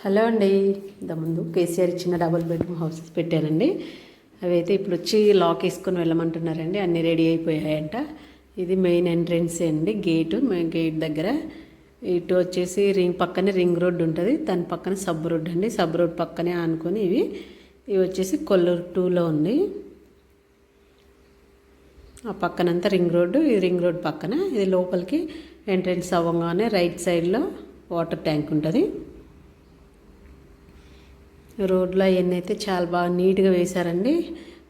Hello అండి. ఇంతకుముందు కేసీఆర్ ఇచ్చిన డబుల్ బెడ్రూమ్ హౌసెస్ పెట్టారండి. అవి అయితే ఇప్పుడు వచ్చి లాక్ వేసుకొని వెళ్ళమంటున్నారండి. అన్నీ రెడీ అయిపోయాయంట. ఇది మెయిన్ ఎంట్రెన్స్ అండి, గేటు. గేట్ దగ్గర ఇటు వచ్చేసి పక్కనే రింగ్ రోడ్డు ఉంటుంది, దాని పక్కన సబ్ రోడ్ అండి. సబ్ రోడ్ పక్కనే ఆనుకొని ఇవి వచ్చేసి కొల్లూరు 2లో ఉంది. ఆ పక్కనంతా రింగ్ రోడ్డు, ఈ రింగ్ రోడ్ పక్కన ఇది లోపలికి ఎంట్రెన్స్ అవ్వగానే రైట్ సైడ్లో వాటర్ ట్యాంక్ ఉంటుంది. రోడ్లో అవన్నీ అయితే చాలా బాగా నీట్గా వేశారండి.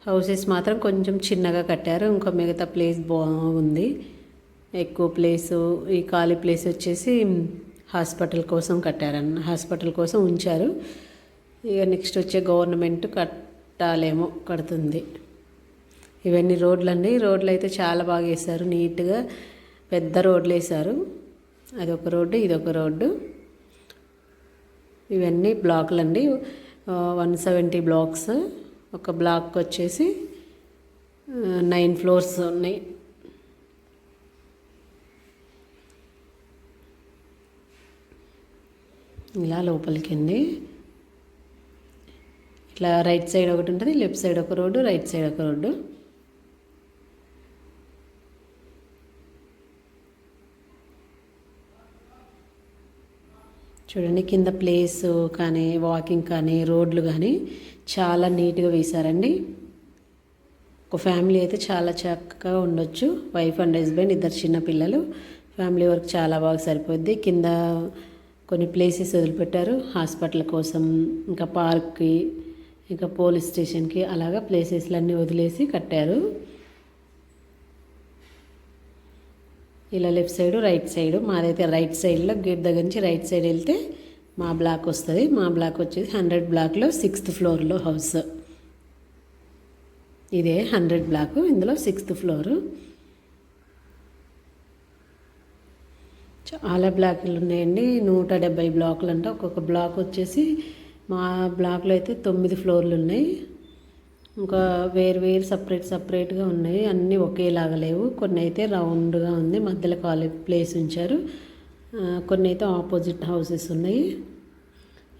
హౌసెస్ మాత్రం కొంచెం చిన్నగా కట్టారు. ఇంకా మిగతా ప్లేస్ బాగుంది, ఎక్కువ ప్లేసు. ఈ ఖాళీ ప్లేస్ వచ్చేసి హాస్పిటల్ కోసం కట్టారన్న, హాస్పిటల్ కోసం ఉంచారు. ఇక నెక్స్ట్ వచ్చే గవర్నమెంట్ కట్టాలేమో, కడుతుంది. ఇవన్నీ రోడ్లు అండి. రోడ్లు అయితే చాలా బాగా వేశారు, నీట్గా పెద్ద రోడ్లు వేశారు. అదొక రోడ్డు, ఇదొక రోడ్డు. ఇవన్నీ బ్లాక్లు అండి, 170 బ్లాక్స్. ఒక బ్లాక్ వచ్చేసి 9 ఫ్లోర్స్ ఉన్నాయి. ఇలా లోపలికి అండి, ఇట్లా రైట్ సైడ్ ఒకటి ఉంటుంది, లెఫ్ట్ సైడ్ ఒక రోడ్డు, రైట్ సైడ్ ఒక రోడ్డు. చూడండి, కింద ప్లేస్ కానీ వాకింగ్ కానీ రోడ్లు కానీ చాలా నీట్గా వేశారండి. ఒక ఫ్యామిలీ అయితే చాలా చక్కగా ఉండొచ్చు. వైఫ్ అండ్ హస్బెండ్, ఇద్దరు చిన్న పిల్లలు. ఫ్యామిలీ వరకు చాలా బాగా సరిపోద్ది. కింద కొన్ని ప్లేసెస్ వదిలిపెట్టారు హాస్పిటల్ కోసం, ఇంకా పార్క్కి, ఇంకా పోలీస్ స్టేషన్కి, అలాగా ప్లేసెస్లన్నీ వదిలేసి కట్టారు. ఇలా లెఫ్ట్ సైడు రైట్ సైడు. మాదైతే రైట్ సైడ్లో గేట్ దగ్గర నుంచి రైట్ సైడ్ వెళ్తే మా బ్లాక్ వస్తుంది. మా బ్లాక్ వచ్చేసి 100 బ్లాక్లో 6th ఫ్లోర్లో హౌస్. ఇదే 100 బ్లాక్, ఇందులో 6th ఫ్లోరు. చాలా బ్లాకులు ఉన్నాయండి, 170 బ్లాకులు అంట. ఒక్కొక్క బ్లాక్ వచ్చేసి మా బ్లాక్లో అయితే 9 ఫ్లోర్లు ఉన్నాయి. ఇంకా వేరు సపరేట్గా ఉన్నాయి, అన్నీ ఒకేలాగా లేవు. కొన్ని అయితే రౌండ్గా ఉంది, మధ్యలో ఖాళీ ప్లేస్ ఉంచారు. కొన్ని అయితే ఆపోజిట్ హౌసెస్ ఉన్నాయి.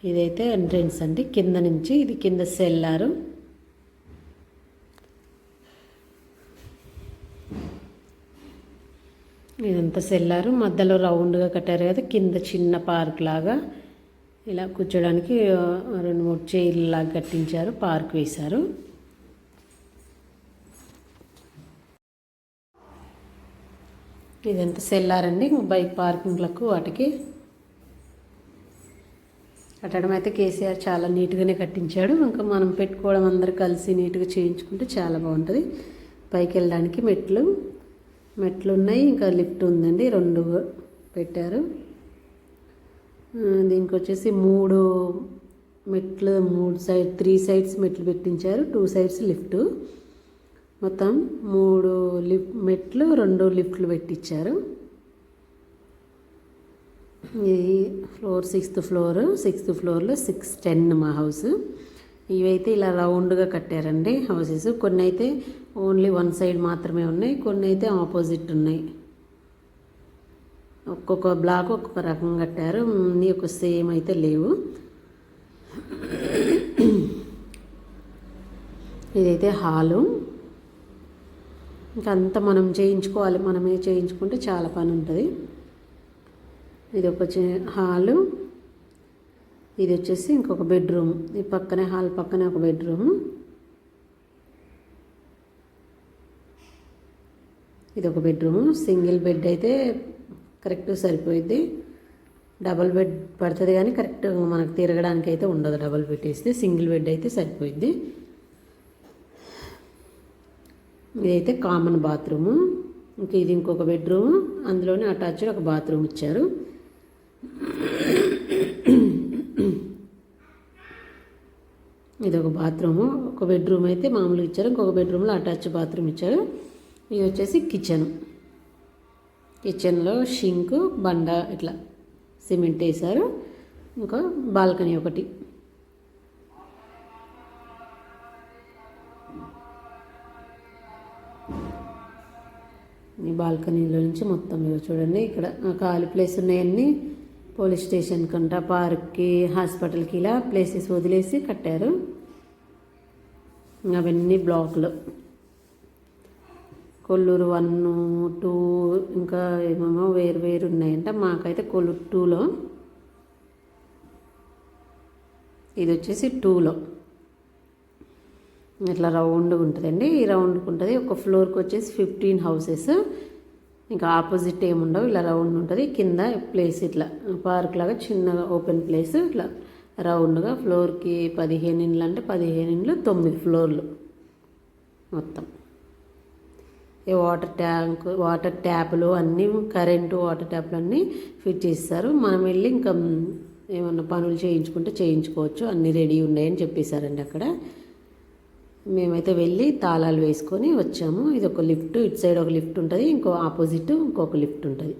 ఇదైతే ఎంట్రెన్స్ అండి, కింద నుంచి. ఇది కింద సెల్లారు. ఇదంతా సెల్లారు, మధ్యలో రౌండ్గా కట్టారు కదా. కింద చిన్న పార్క్ లాగా ఇలా కూర్చోడానికి 2-3 చైర్లు లాగా కట్టించారు, పార్క్ వేశారు. ఇదంతా సెల్లారండి, బైక్ పార్కింగ్లకు వాటికి కట్టడం అయితే కేసీఆర్ చాలా నీట్గానే కట్టించాడు. ఇంకా మనం పెట్టుకోవడం అందరు కలిసి నీట్గా చేయించుకుంటే చాలా బాగుంటుంది. పైకి వెళ్ళడానికి మెట్లు ఉన్నాయి, ఇంకా లిఫ్ట్ ఉందండి, 2 పెట్టారు. దీనికి వచ్చేసి 3 మెట్లు, 3 సైడ్స్ మెట్లు పెట్టించారు, 2 సైడ్స్ లిఫ్ట్. మొత్తం 3 మెట్లు, 2 లిఫ్ట్లు పెట్టించారు. ఇది ఫ్లోర్ 6th ఫ్లోర్. 6th ఫ్లోర్లో 610 మా హౌస్. ఇవైతే ఇలా రౌండ్గా కట్టారండి హౌసెస్. కొన్ని అయితే ఓన్లీ 1 సైడ్ మాత్రమే ఉన్నాయి, కొన్ని అయితే ఆపోజిట్ ఉన్నాయి. ఒక్కొక్క బ్లాక్ ఒక్కొక్క రకంగా కట్టారు, అన్నీ ఒక సేమ్ అయితే లేవు. ఇదైతే హాలు. ఇంకా అంతా మనం చేయించుకోవాలి, మనమే చేయించుకుంటే చాలా పని ఉంటుంది. ఇది ఒక హాలు, ఇది వచ్చేసి ఇంకొక బెడ్రూమ్. ఈ పక్కనే హాల్ పక్కనే ఒక బెడ్రూమ్. ఇది ఒక బెడ్రూమ్. సింగిల్ బెడ్ అయితే కరెక్ట్ సరిపోయిద్ది. డబుల్ బెడ్ పడుతుంది కానీ కరెక్ట్ మనకు తిరగడానికి అయితే ఉండదు. డబుల్ బెడ్ వేస్తే సింగిల్ బెడ్ అయితే సరిపోయిద్ది. ఇదైతే కామన్ బాత్రూము. ఇంకా ఇది ఇంకొక బెడ్రూమ్, అందులోనే అటాచ్డ్ ఒక బాత్రూమ్ ఇచ్చారు. ఇది ఒక బాత్రూము. ఒక బెడ్రూమ్ అయితే మామూలుగా ఇచ్చారు, ఇంకొక బెడ్రూమ్లో అటాచ్ బాత్రూమ్ ఇచ్చారు. ఇది వచ్చేసి కిచెన్లో షింక్, బండ ఇట్లా సిమెంట్ వేశారు. ఇంకా బాల్కనీ ఒకటి. ఈ బాల్కనీలో నుంచి మొత్తం చూడండి, ఇక్కడ ఖాళీ ప్లేస్ ఉన్నాయన్నీ పోలీస్ స్టేషన్ కంట, పార్క్కి, హాస్పిటల్కి ఇలా ప్లేసెస్ వదిలేసి కట్టారు. అవన్నీ బ్లాక్లు. కొల్లూరు 1, 2 ఇంకా ఏమేమో వేరు వేరు ఉన్నాయంట. మాకైతే కొల్లూరు 2లో, ఇది వచ్చేసి 2లో. ఇట్లా రౌండ్గా ఉంటుందండి. ఈ రౌండ్కి ఉంటుంది. ఒక ఫ్లోర్కి వచ్చేసి 15 హౌసెస్. ఇంకా ఆపోజిట్ ఏముండవు, ఇలా రౌండ్ ఉంటుంది. కింద ప్లేస్ ఇట్లా పార్క్ లాగా చిన్నగా ఓపెన్ ప్లేస్ ఇట్లా రౌండ్గా. ఫ్లోర్కి 15 ఇండ్లు అంటే 15 ఇండ్లు 9 ఫ్లోర్లు మొత్తం. ఈ వాటర్ ట్యాపులు అన్నీ, కరెంటు వాటర్ ట్యాపులు అన్నీ ఫిట్ చేస్తారు. మనం వెళ్ళి ఇంకా ఏమన్నా పనులు చేయించుకుంటే చేయించుకోవచ్చు. అన్నీ రెడీ ఉన్నాయని చెప్పేశారండి అక్కడ. మేమైతే వెళ్ళి తాళాలు వేసుకొని వచ్చాము. ఇది ఒక లిఫ్ట్, ఇటు సైడ్ ఒక లిఫ్ట్ ఉంటుంది, ఇంకో ఆపోజిట్ ఇంకొక లిఫ్ట్ ఉంటుంది.